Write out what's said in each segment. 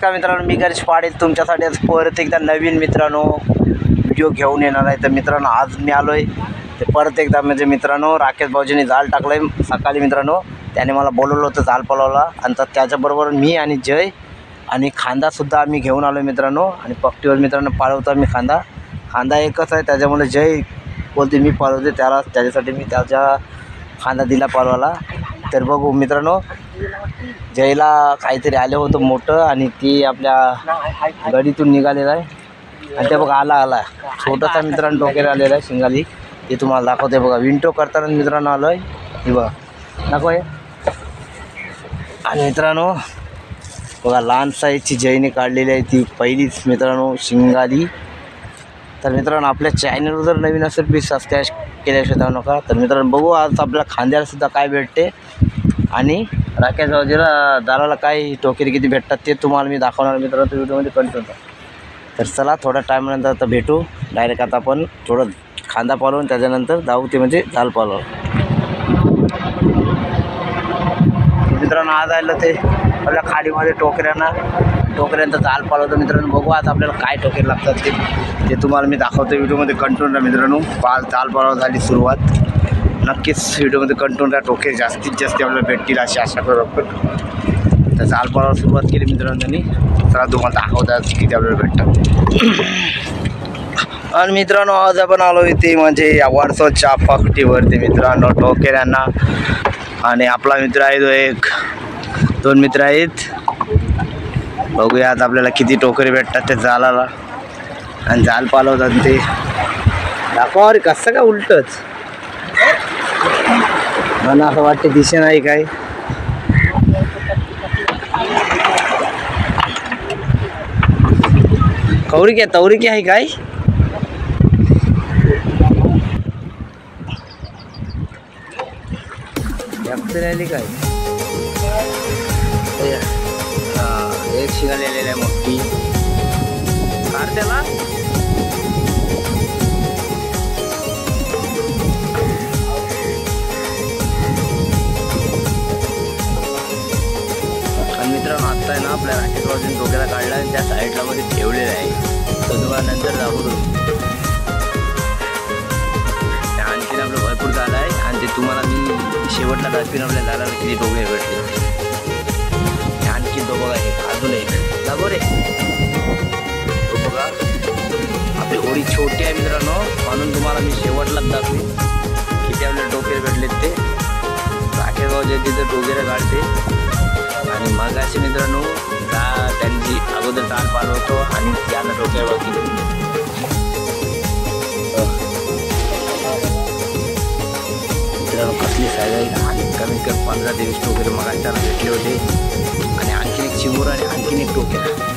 नमस्कार मित्रांनो, मी गणेश पाटील तुमच्यासाठी आज परत एकदा नवीन मित्रांनो व्हिडिओ घेऊन येणार आहे। तर मित्रांनो आज मी आलो आहे ते परत एकदा म्हणजे मित्रांनो राकेश भाऊजींनी जाळ टाकलं आहे सकाळी मित्रांनो, त्याने मला बोलवलं होतं जाळ पळवला आणि त्याच्याबरोबर मी आणि जय आणि खांदासुद्धा आम्ही घेऊन आलो मित्रांनो। आणि पट्टीवर मित्रांनो पाळवतो मी खांदा एकच आहे, त्याच्यामुळे जय बोलते मी पाळवते त्याला, त्याच्यासाठी मी त्याच्या खांदा दिला पाळवायला। तर बघू मित्रांनो, जयला काहीतरी आलं होतं मोठं आणि ती आपल्या गडीतून निघालेला आहे आणि ते बघा आला छोटासा मित्रांनो डोक्याला आलेला आहे शिंगाली, ते तुम्हाला दाखवते बघा। विंटो करताना मित्रांनो आलो आहे हे बघा दाखव आहे। आणि मित्रांनो बघा लहान साईजची जयने काढलेली आहे ती पहिलीच मित्रांनो शिंगाली। तर मित्रांनो आपल्या चॅनलवर जर नवीन असेल प्लीज सबस्क्राईब केल्याशिवाय जाऊ नका। तर मित्रांनो बघू आज आपल्या खांद्याला सुद्धा काय भेटते आणि राकेश भाऊजीला दाराला काय टोकरी किती भेटतात ते तुम्हाला मी दाखवणार मित्रांनो व्हिडिओमध्ये कंटिन्यू। तर चला थोड्या टाईमनंतर आता भेटू डायरेक्ट। आता आपण थोडं खांदा पालवून त्याच्यानंतर जाऊ ते म्हणजे जाल पालवून। मित्रांनो आज आलं ते आपल्या खाडीमध्ये टोकऱ्यांचा जाल पालवतो मित्रांनो। बघू आज आपल्याला काय टोकरी लागतात ते तुम्हाला मी दाखवतो व्हिडिओमध्ये कंटिन्यू राहा मित्रांनो। जाल पालव झाली सुरुवात, नक्कीच व्हिडिओमध्ये कंटिन्यू राहा। टोकरी जास्तीत जास्त आपल्याला भेटतील अशी आशा करू आपण। तर जाल पालवायला सुरुवात केली मित्रांनो त्यांनी, चला तुम्हाला दाखवतात किती आपल्याला भेटतात। आणि मित्रांनो आज आपण आलो इथे म्हणजे या वर्सोच्या पट्टीवरती मित्रांनो टोकऱ्यांना। आणि आपला मित्र आहे तो एक दोन मित्र आहेत, बघूयात आपल्याला किती टोकरी भेटतात ते जालाला आणि जाल पालवतात ते दाखवा। अरे कसं का उलटच मला असं वाटते दिशे नाही काय। तवरी की आहे काय राहिली काय एक शिगालेलेलं आहे मोठी कार त्याला। आणि मित्रांनो आत्ता आहे ना आपल्या राकेश भाऊजीने डोक्याला काढला आणि त्या साईडला मध्ये ठेवलेलं आहे, तर तुम्हाला नंतर दाखवतो। आणखीन आपलं भरपूर झालं आहे आणि ते तुम्हाला मी शेवटला दाखवीन आपल्या झाडाला किती डोके भेटले। आणखी तो बघा एक अजून एक दाखव रे, तो बघा आपली होडी छोटी आहे मित्रांनो म्हणून तुम्हाला मी शेवटलाच दाखवीन किती आपले डोके भेटलेत ते। राकेश भाऊजी तिथे डोकेला काढते आणि मग असे मित्रांनो त्यांची अगोदर ताल पालवतो आणि त्याला डोक्यावर कसली साईज आहे। आणि कमीत कमी 15 ते 20 टोकरे मग त्याला भेटले होते आणि आणखीन एक चिमूर आणि आणखीन एक टोकरा।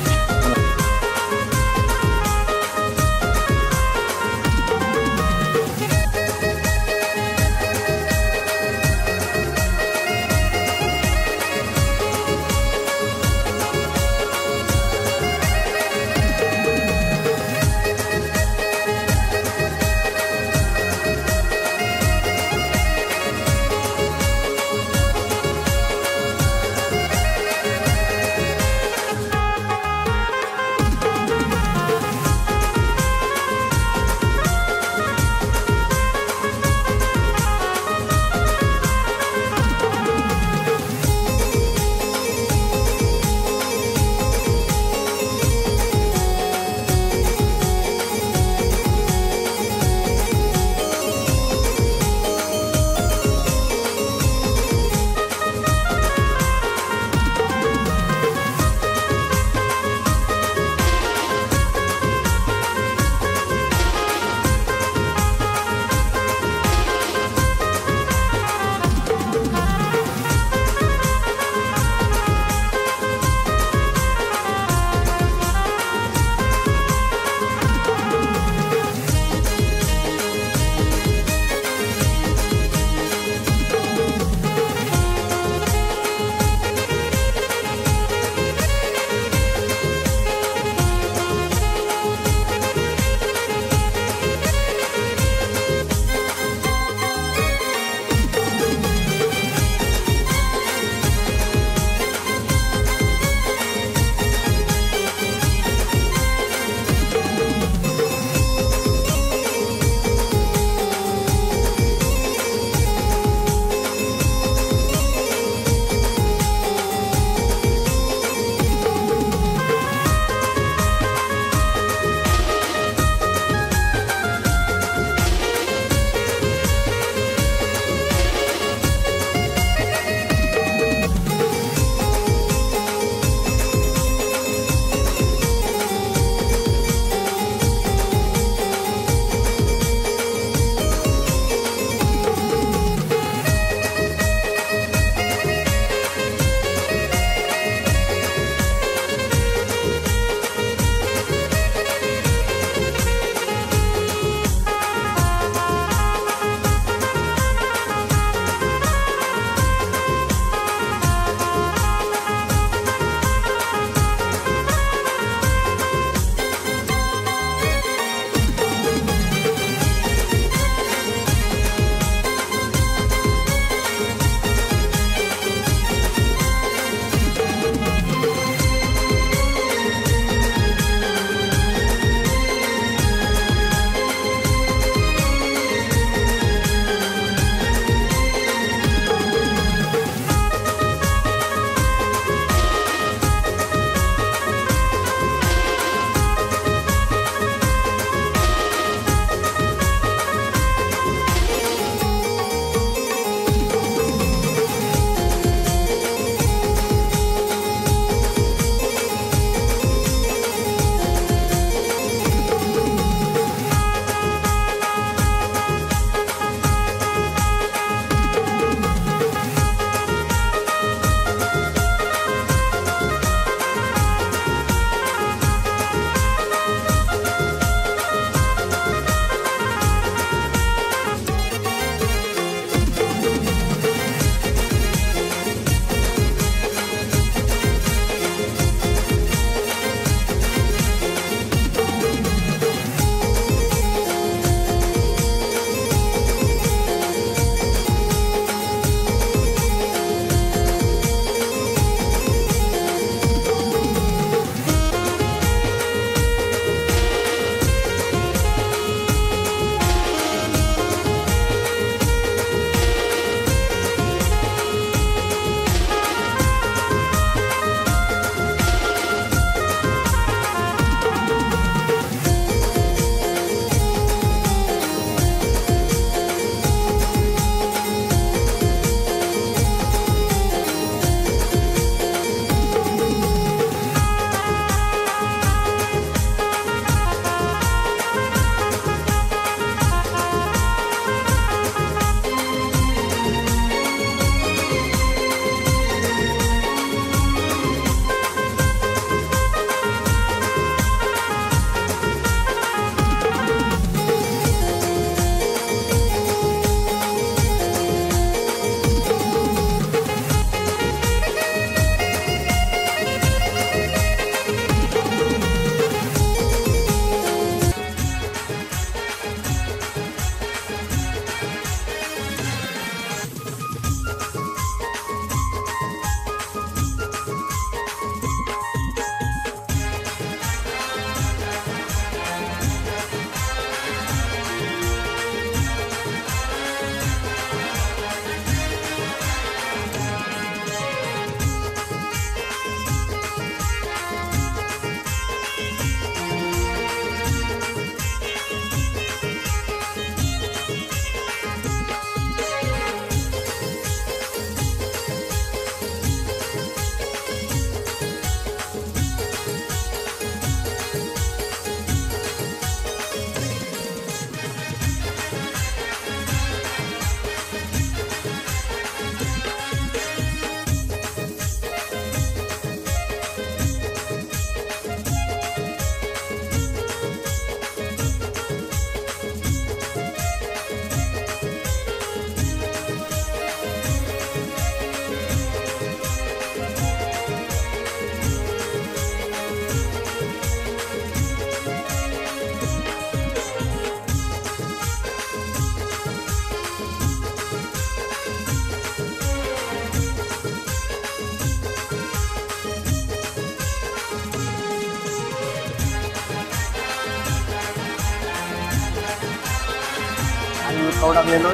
केवढा मेलो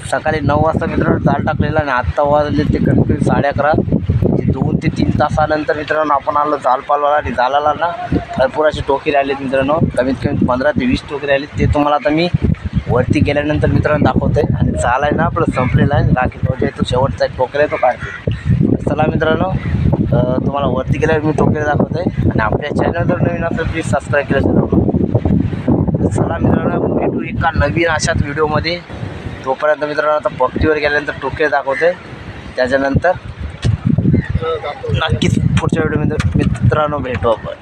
सकाळी 9 वाजता मित्रांनो जाळ टाकलेला आणि आत्ता वाजले ते कमीत कमी 11:30. 2 ते 3 तासानंतर मित्रांनो आपण आलो जाल पालवाला. आणि जालाला ना भरपूर असे टोके राहिलेत मित्रांनो, कमीत कमी 15 ते 20 टोके राहिलेत. ते तुम्हाला आता मी वरती गेल्यानंतर मित्रांनो दाखवतो आहे. आणि जाल आहे ना आपलं संपलेलं आहे. राखी भाऊजी तो शेवटचा एक टोकरा आहे तो काढते. चला मित्रांनो तुम्हाला वरती गेल्यावर मी टोकरे दाखवतो आहे. आणि आपल्या चॅनल जर नवीन असेल प्लीज सबस्क्राईब केलं. चला मित्रांनो भेटू एका नवीन अशाच व्हिडिओमध्ये. तोपर्यंत मित्रांनो आता पक्तीवर गेल्यानंतर टोके दाखवते. त्याच्यानंतर नक्कीच पुढच्या व्हिडिओमध्ये मित्रांनो भेटू आपण.